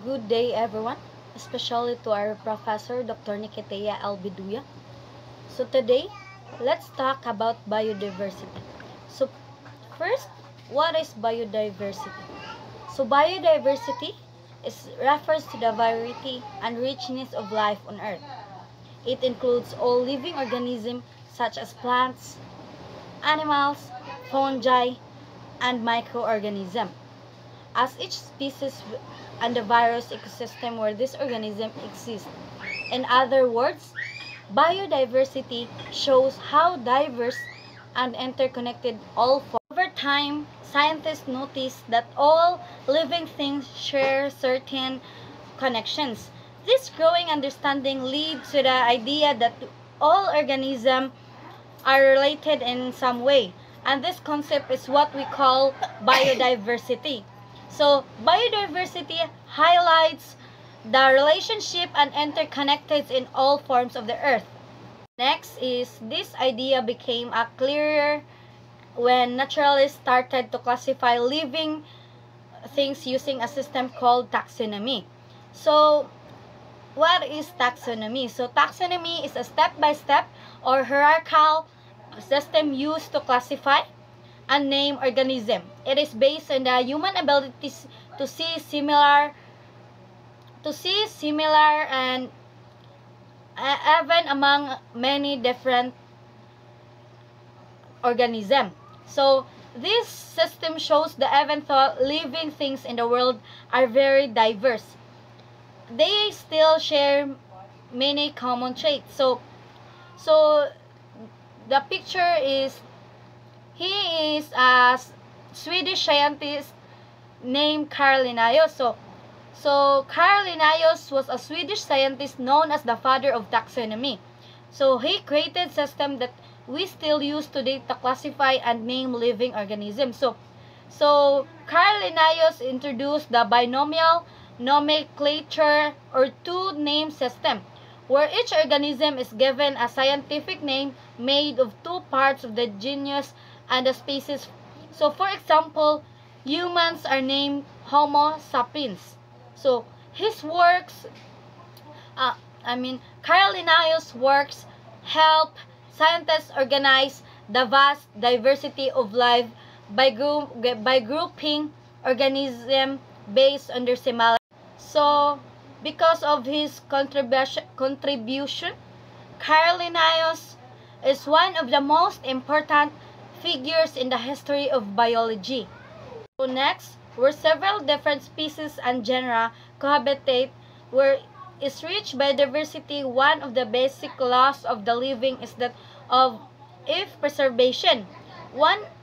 good day everyone, especially to our professor, Dr. Nikitea Albiduya. So today, let's talk about biodiversity. So first, what is biodiversity? So biodiversity refers to the variety and richness of life on Earth. It includes all living organisms such as plants, animals, fungi, and microorganisms. As each species and the virus ecosystem where this organism exists. In other words, biodiversity shows how diverse and interconnected all forms. Over time, scientists noticed that all living things share certain connections. This growing understanding leads to the idea that all organisms are related in some way. And this concept is what we call biodiversity. So, biodiversity highlights the relationship and interconnected in all forms of the earth. Next is this idea became a clearer when naturalists started to classify living things using a system called taxonomy. So, what is taxonomy? So, taxonomy is a step-by-step or hierarchical system used to classify and name organism. It is based on the human abilities to see similar and even among many different organisms. So this system shows the even though living things in the world are very diverse, they still share many common traits. So the picture is he is a Swedish scientist named Carl Linnaeus. So Carl Linnaeus was a Swedish scientist known as the father of taxonomy. So he created system that we still use today to classify and name living organisms. So Carl Linnaeus introduced the binomial nomenclature or two-name system, where each organism is given a scientific name made of two parts of the genus and the species. So for example, humans are named Homo sapiens. So his works, Carl Linnaeus' works help scientists organize the vast diversity of life by grouping organisms based on their similarity. So because of his contribution, Carl Linnaeus is one of the most important figures in the history of biology. So next, where several different species and genera cohabitate, where is rich biodiversity, one of the basic laws of the living is that of if preservation.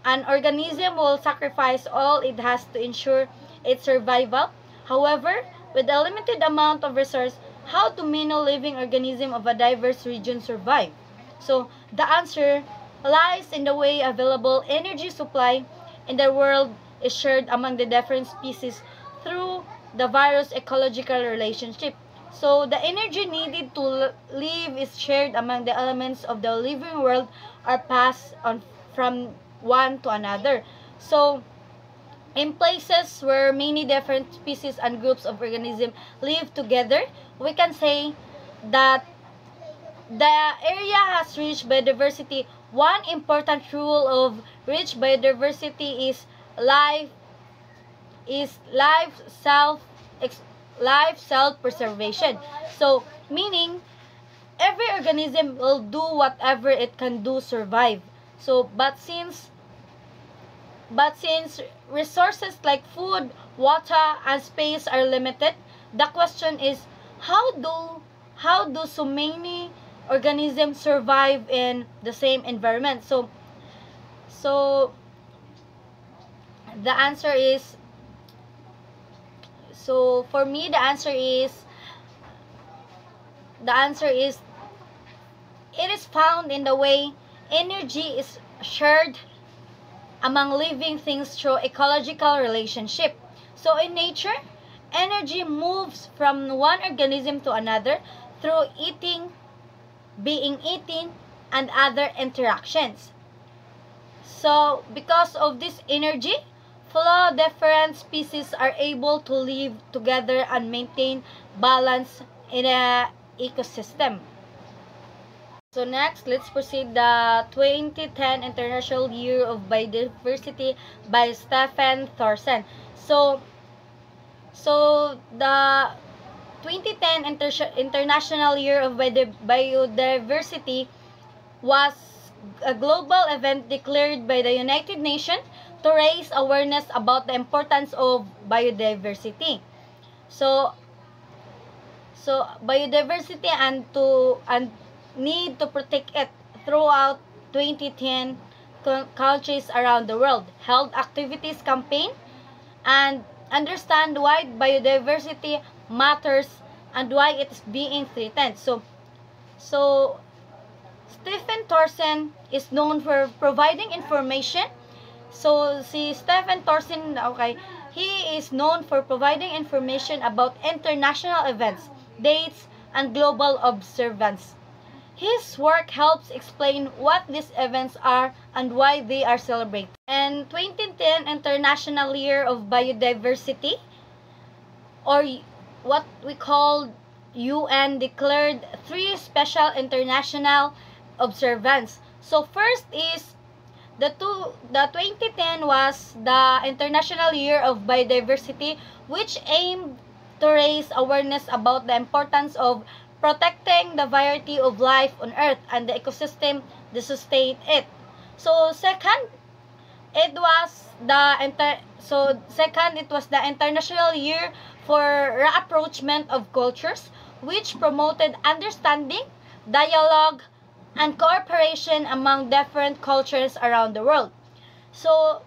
An organism will sacrifice all it has to ensure its survival. However, with a limited amount of resource, how do many living organisms of a diverse region survive? So the answer lies in the way available energy supply in the world is shared among the different species through the various ecological relationship. So the energy needed to live is shared among the elements of the living world are passed on from one to another. So in places where many different species and groups of organisms live together, we can say that the area has rich biodiversity. One important rule of rich biodiversity is life self preservation. So meaning every organism will do whatever it can do survive. So but since resources like food, water, and space are limited, the question is how do so many organisms survive in the same environment? So the answer is for me the answer is it is found in the way energy is shared among living things through ecological relationship. So in nature, energy moves from one organism to another through being eaten, and other interactions. So because of this energy, flow, different species are able to live together and maintain balance in a ecosystem. So next, let's proceed the 2010 International Year of Biodiversity by Stefan Thorsen. So the 2010 International Year of Biodiversity was a global event declared by the United Nations to raise awareness about the importance of biodiversity. So biodiversity and need to protect it throughout 2010 countries around the world held activities campaign and understand why biodiversity matters and why it is being threatened. So Stephen Thorsen is known for providing information. So si Stephen Thorsen, okay, he is known for providing information about international events, dates, and global observance. His work helps explain what these events are and why they are celebrated. And 2010 International Year of Biodiversity, or what we call UN, declared 3 special international observance. So first is the 2010 was the International Year of Biodiversity, which aimed to raise awareness about the importance of protecting the variety of life on Earth and the ecosystem that sustain it. So second, it was the International Year for Rapprochement of Cultures, which promoted understanding, dialogue, and cooperation among different cultures around the world. So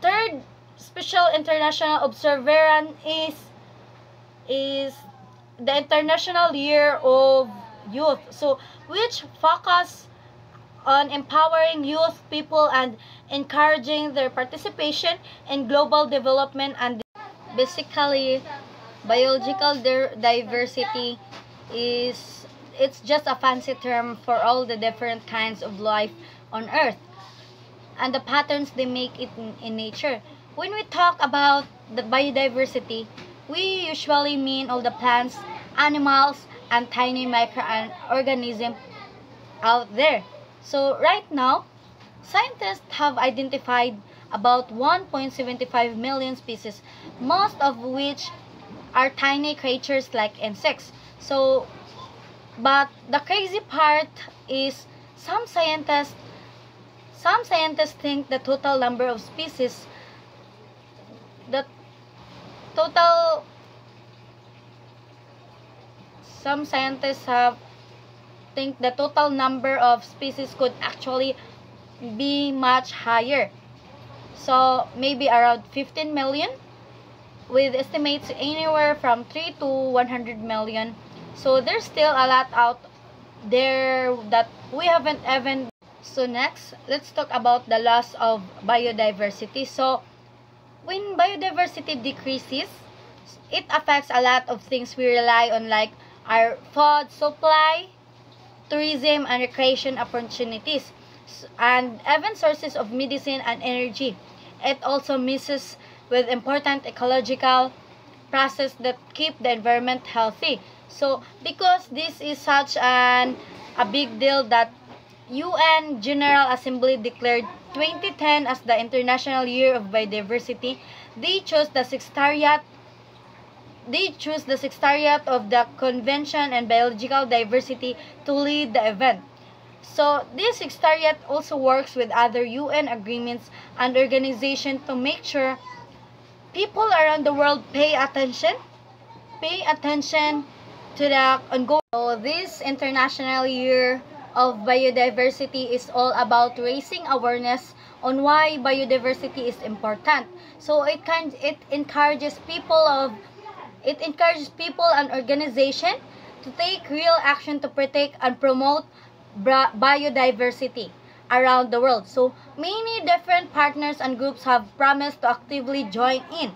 third special international observance is the International Year of Youth, so which focus on empowering youth people and encouraging their participation in global development. And basically, biological diversity is, it's just a fancy term for all the different kinds of life on Earth and the patterns they make it in nature. When we talk about the biodiversity, we usually mean all the plants, animals, and tiny microorganisms out there. So right now, scientists have identified about 1.75 million species, most of which are tiny creatures like insects. But the crazy part is some scientists think the total number of species, the total some scientists have think the total number of species could actually be much higher. So maybe around 15 million, with estimates anywhere from 3 to 100 million. So there's still a lot out there that we haven't even. So next, let's talk about the loss of biodiversity. So when biodiversity decreases, it affects a lot of things we rely on, like our food supply, tourism and recreation opportunities, and even sources of medicine and energy. It also messes with important ecological process that keep the environment healthy. So because this is such a big deal that UN General Assembly declared 2010 as the International Year of Biodiversity, they chose the Secretariat of the Convention on Biological Diversity to lead the event. So this secretariat also works with other UN agreements and organizations to make sure people around the world pay attention to the ongoing. So this International Year of Biodiversity is all about raising awareness on why biodiversity is important. So it encourages people and organizations to take real action to protect and promote biodiversity around the world. So many different partners and groups have promised to actively join in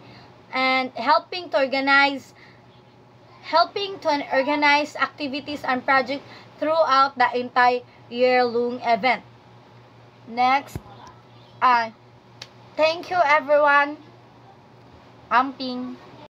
and helping to organize activities and projects throughout the entire year-long event. Next, thank you everyone camping,